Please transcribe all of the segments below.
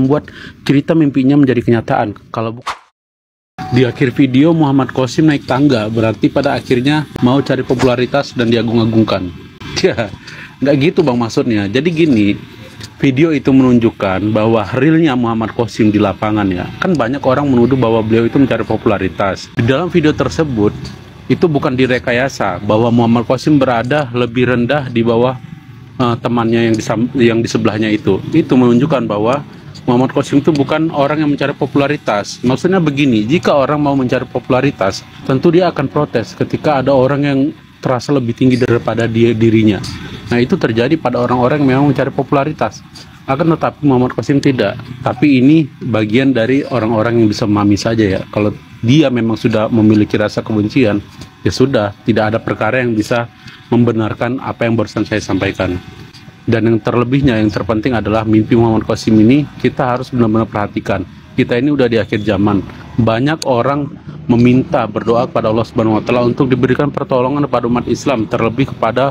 membuat cerita mimpinya menjadi kenyataan. Kalau di akhir video Muhammad Qasim naik tangga, berarti pada akhirnya mau cari popularitas dan diagung-agungkan. Ya, nggak gitu bang maksudnya. Jadi gini, video itu menunjukkan bahwa realnya Muhammad Qasim di lapangan ya. Kan banyak orang menuduh bahwa beliau itu mencari popularitas. Di dalam video tersebut, itu bukan direkayasa bahwa Muhammad Qasim berada lebih rendah di bawah temannya yang di sebelahnya itu. Itu menunjukkan bahwa Muhammad Qasim itu bukan orang yang mencari popularitas. Maksudnya begini, jika orang mau mencari popularitas, tentu dia akan protes ketika ada orang yang terasa lebih tinggi daripada dirinya. Nah, itu terjadi pada orang-orang yang memang mencari popularitas. Akan tetapi Muhammad Qasim tidak. Tapi ini bagian dari orang-orang yang bisa memahami saja ya. Kalau dia memang sudah memiliki rasa kebencian, ya sudah, tidak ada perkara yang bisa membenarkan apa yang barusan saya sampaikan. Dan yang terlebihnya, yang terpenting adalah mimpi Muhammad Qasim ini kita harus benar-benar perhatikan. Kita ini udah di akhir zaman. Banyak orang meminta berdoa kepada Allah Subhanahu wa taala untuk diberikan pertolongan kepada umat Islam, terlebih kepada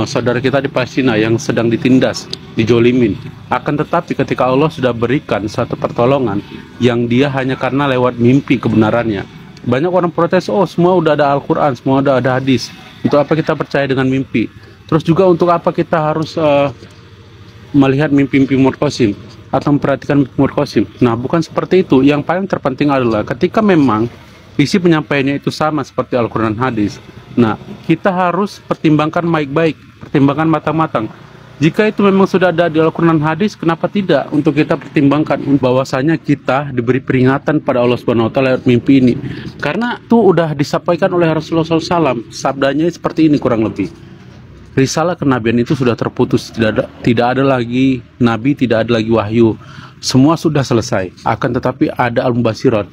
saudara kita di Palestina yang sedang ditindas, dijolimin. Akan tetapi ketika Allah sudah berikan satu pertolongan yang dia hanya karena lewat mimpi kebenarannya, banyak orang protes, oh semua udah ada Al-Quran, semua udah ada hadis, untuk apa kita percaya dengan mimpi? Terus juga untuk apa kita harus melihat mimpi-mimpi Muhammad Qasim atau memperhatikan mimpi Muhammad Qasim? Nah, bukan seperti itu. Yang paling terpenting adalah ketika memang isi penyampaiannya itu sama seperti Al-Quran dan hadis. Nah, kita harus pertimbangkan baik-baik, pertimbangkan matang-matang. Jika itu memang sudah ada di Al-Quran dan hadis, kenapa tidak untuk kita pertimbangkan bahwasanya kita diberi peringatan pada Allah Subhanahu wa taala lewat mimpi ini. Karena itu udah disampaikan oleh Rasulullah SAW, sabdanya seperti ini kurang lebih. Risalah kenabian itu sudah terputus, tidak ada lagi nabi, tidak ada lagi wahyu. Semua sudah selesai. Akan tetapi ada al-mubasyirat,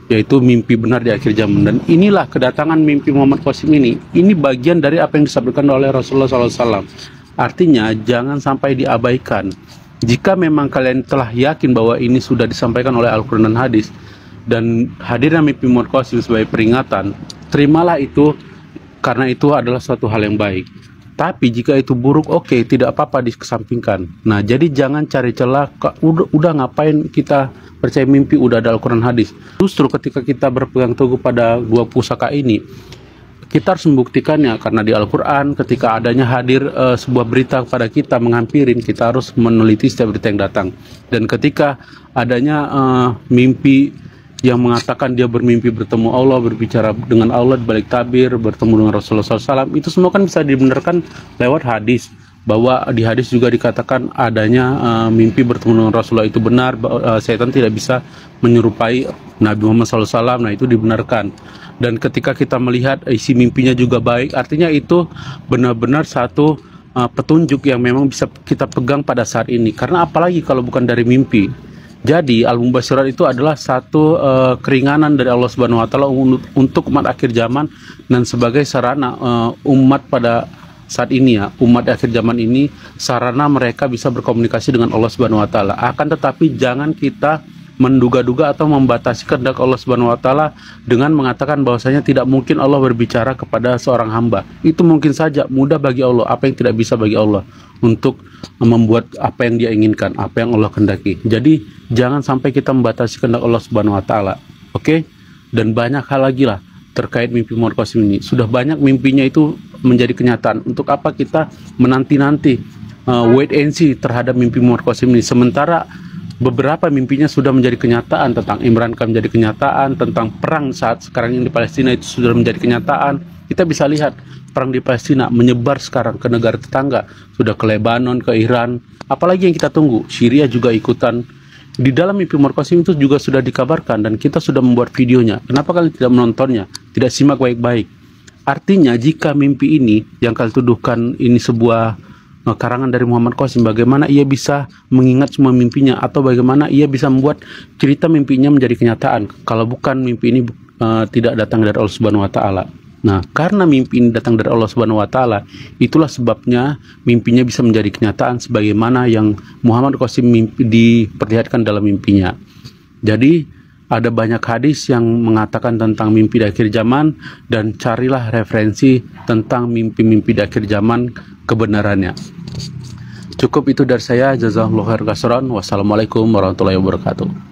yaitu mimpi benar di akhir zaman. Dan inilah kedatangan mimpi Muhammad Qasim ini. Ini bagian dari apa yang disampaikan oleh Rasulullah SAW. Artinya jangan sampai diabaikan. Jika memang kalian telah yakin bahwa ini sudah disampaikan oleh Al-Quran dan hadis, dan hadirnya mimpi Muhammad Qasim sebagai peringatan, terimalah itu, karena itu adalah suatu hal yang baik. Tapi jika itu buruk, oke, tidak apa-apa dikesampingkan. Nah, jadi jangan cari celah, udah ngapain kita percaya mimpi, udah ada Al-Quran hadis. Justru ketika kita berpegang teguh pada dua pusaka ini, kita harus membuktikannya, karena di Al-Quran ketika adanya hadir sebuah berita kepada kita menghampirin, kita harus meneliti setiap berita yang datang. Dan ketika adanya mimpi yang mengatakan dia bermimpi bertemu Allah, berbicara dengan Allah di balik tabir, bertemu dengan Rasulullah SAW, itu semua kan bisa dibenarkan lewat hadis. Bahwa di hadis juga dikatakan adanya mimpi bertemu dengan Rasulullah itu benar, setan tidak bisa menyerupai Nabi Muhammad SAW, nah itu dibenarkan. Dan ketika kita melihat isi mimpinya juga baik, artinya itu benar-benar satu petunjuk yang memang bisa kita pegang pada saat ini. Karena apalagi kalau bukan dari mimpi. Jadi al-mubasyirat itu adalah satu keringanan dari Allah Subhanahu wa taala untuk umat akhir zaman dan sebagai sarana umat pada saat ini ya, umat akhir zaman ini, sarana mereka bisa berkomunikasi dengan Allah Subhanahu wa taala. Akan tetapi jangan kita menduga-duga atau membatasi kehendak Allah Subhanahu wa taala dengan mengatakan bahwasanya tidak mungkin Allah berbicara kepada seorang hamba. Itu mungkin saja, mudah bagi Allah, apa yang tidak bisa bagi Allah untuk membuat apa yang dia inginkan, apa yang Allah kehendaki. Jadi jangan sampai kita membatasi kehendak Allah Subhanahu wa taala. Oke? Dan banyak hal lagi lah terkait mimpi Muhammad Qasim ini. Sudah banyak mimpinya itu menjadi kenyataan. Untuk apa kita menanti-nanti wait and see terhadap mimpi Muhammad Qasim ini, sementara beberapa mimpinya sudah menjadi kenyataan. Tentang Imran Khan menjadi kenyataan, tentang perang saat sekarang ini di Palestina itu sudah menjadi kenyataan. Kita bisa lihat perang di Palestina menyebar sekarang ke negara tetangga, sudah ke Lebanon, ke Iran. Apalagi yang kita tunggu? Syria juga ikutan. Di dalam mimpi Muhammad Qasim itu juga sudah dikabarkan dan kita sudah membuat videonya. Kenapa kalian tidak menontonnya? Tidak simak baik-baik. Artinya jika mimpi ini yang kalian tuduhkan ini sebuah karangan dari Muhammad Qasim, bagaimana ia bisa mengingat semua mimpinya, atau bagaimana ia bisa membuat cerita mimpinya menjadi kenyataan kalau bukan mimpi ini tidak datang dari Allah Subhanahu wa taala. Nah, karena mimpi ini datang dari Allah Subhanahu wa taala, itulah sebabnya mimpinya bisa menjadi kenyataan sebagaimana yang Muhammad Qasim diperlihatkan dalam mimpinya. Jadi ada banyak hadis yang mengatakan tentang mimpi di akhir zaman, dan carilah referensi tentang mimpi-mimpi di akhir zaman kebenarannya. Cukup itu dari saya. Jazakumullahu khairan. Wassalamualaikum warahmatullahi wabarakatuh.